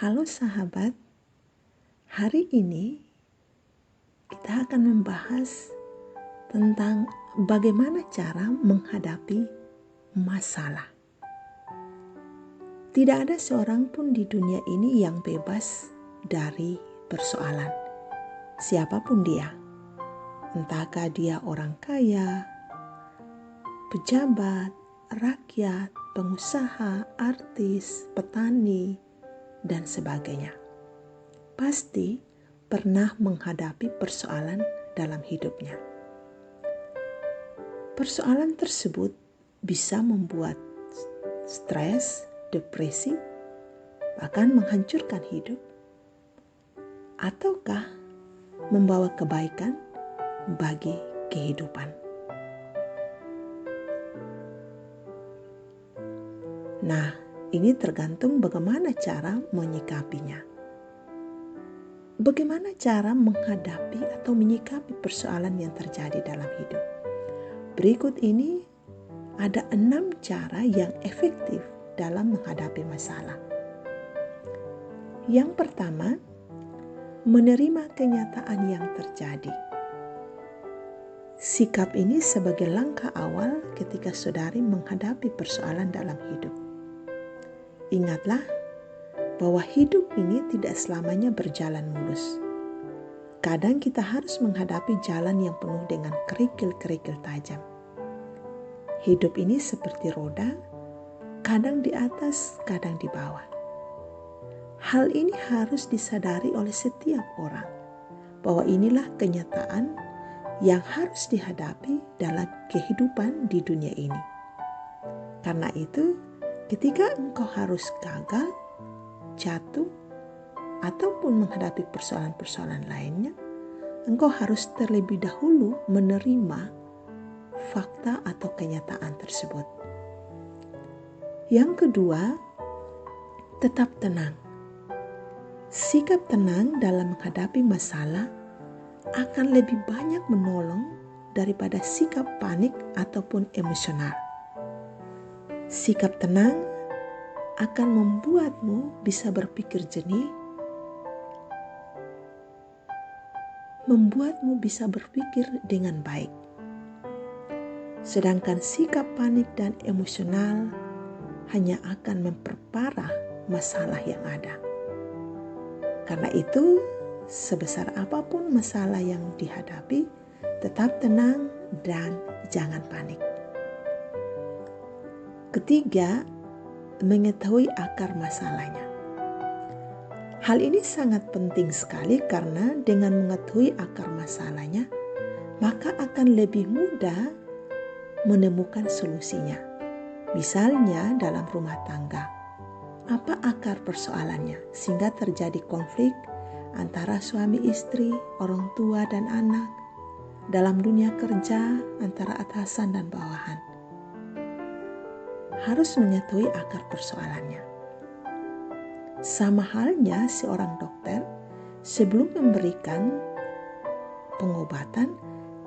Halo sahabat, hari ini kita akan membahas tentang bagaimana cara menghadapi masalah. Tidak ada seorang pun di dunia ini yang bebas dari persoalan. Siapapun dia, entahkah dia orang kaya, pejabat, rakyat, pengusaha, artis, petani, dan sebagainya. Pasti pernah menghadapi persoalan dalam hidupnya. Persoalan tersebut bisa membuat stres, depresi, bahkan menghancurkan hidup, ataukah membawa kebaikan bagi kehidupan. Nah, ini tergantung bagaimana cara menyikapinya. Bagaimana cara menghadapi atau menyikapi persoalan yang terjadi dalam hidup? Berikut ini ada 6 cara yang efektif dalam menghadapi masalah. Yang pertama, menerima kenyataan yang terjadi. Sikap ini sebagai langkah awal ketika saudari menghadapi persoalan dalam hidup. Ingatlah bahwa hidup ini tidak selamanya berjalan mulus. Kadang kita harus menghadapi jalan yang penuh dengan kerikil-kerikil tajam. Hidup ini seperti roda, kadang di atas, kadang di bawah. Hal ini harus disadari oleh setiap orang, bahwa inilah kenyataan yang harus dihadapi dalam kehidupan di dunia ini. Karena itu, ketika engkau harus gagal, jatuh, ataupun menghadapi persoalan-persoalan lainnya, engkau harus terlebih dahulu menerima fakta atau kenyataan tersebut. Yang kedua, tetap tenang. Sikap tenang dalam menghadapi masalah akan lebih banyak menolong daripada sikap panik ataupun emosional. Sikap tenang akan membuatmu bisa berpikir jernih, membuatmu bisa berpikir dengan baik. Sedangkan sikap panik dan emosional hanya akan memperparah masalah yang ada. Karena itu, sebesar apapun masalah yang dihadapi, tetap tenang dan jangan panik. Ketiga, mengetahui akar masalahnya. Hal ini sangat penting sekali karena dengan mengetahui akar masalahnya, maka akan lebih mudah menemukan solusinya. Misalnya dalam rumah tangga, apa akar persoalannya sehingga terjadi konflik antara suami istri, orang tua dan anak, dalam dunia kerja antara atasan dan bawahan. Harus mengetahui akar persoalannya. Sama halnya seorang dokter sebelum memberikan pengobatan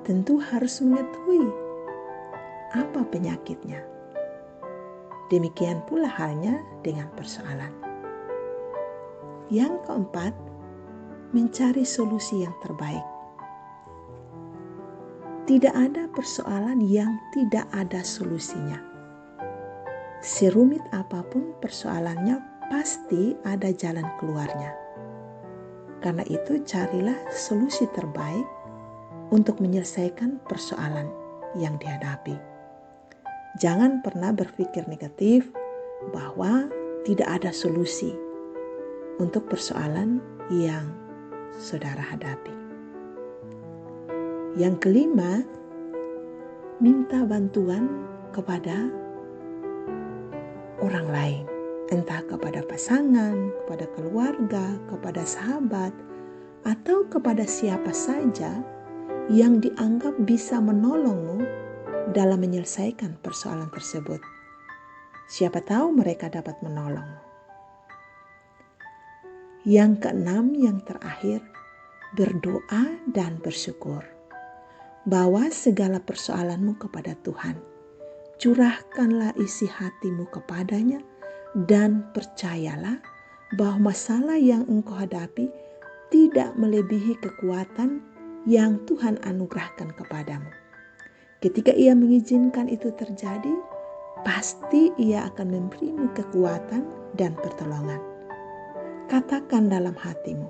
tentu harus mengetahui apa penyakitnya. Demikian pula halnya dengan persoalan. Yang keempat, mencari solusi yang terbaik. Tidak ada persoalan yang tidak ada solusinya. Serumit apapun persoalannya, pasti ada jalan keluarnya. Karena itu carilah solusi terbaik untuk menyelesaikan persoalan yang dihadapi. Jangan pernah berpikir negatif bahwa tidak ada solusi untuk persoalan yang saudara hadapi. Yang kelima, minta bantuan kepada orang lain. Entah kepada pasangan, kepada keluarga, kepada sahabat, atau kepada siapa saja yang dianggap bisa menolongmu dalam menyelesaikan persoalan tersebut. Siapa tahu mereka dapat menolong. Yang keenam, yang terakhir, berdoa dan bersyukur. Bawa segala persoalanmu kepada Tuhan. Curahkanlah isi hatimu kepadanya dan percayalah bahwa masalah yang engkau hadapi tidak melebihi kekuatan yang Tuhan anugerahkan kepadamu. Ketika Ia mengizinkan itu terjadi, pasti Ia akan memberimu kekuatan dan pertolongan. Katakan dalam hatimu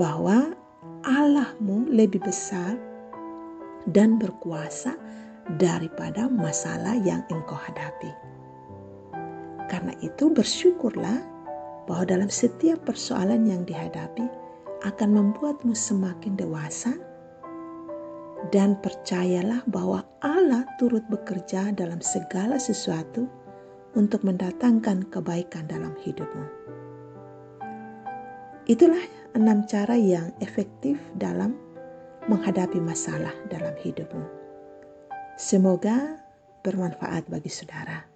bahwa Allahmu lebih besar dan berkuasa daripada masalah yang engkau hadapi. Karena itu bersyukurlah bahwa dalam setiap persoalan yang dihadapi akan membuatmu semakin dewasa, dan percayalah bahwa Allah turut bekerja dalam segala sesuatu untuk mendatangkan kebaikan dalam hidupmu. Itulah 6 cara yang efektif dalam menghadapi masalah dalam hidupmu. Semoga bermanfaat bagi saudara.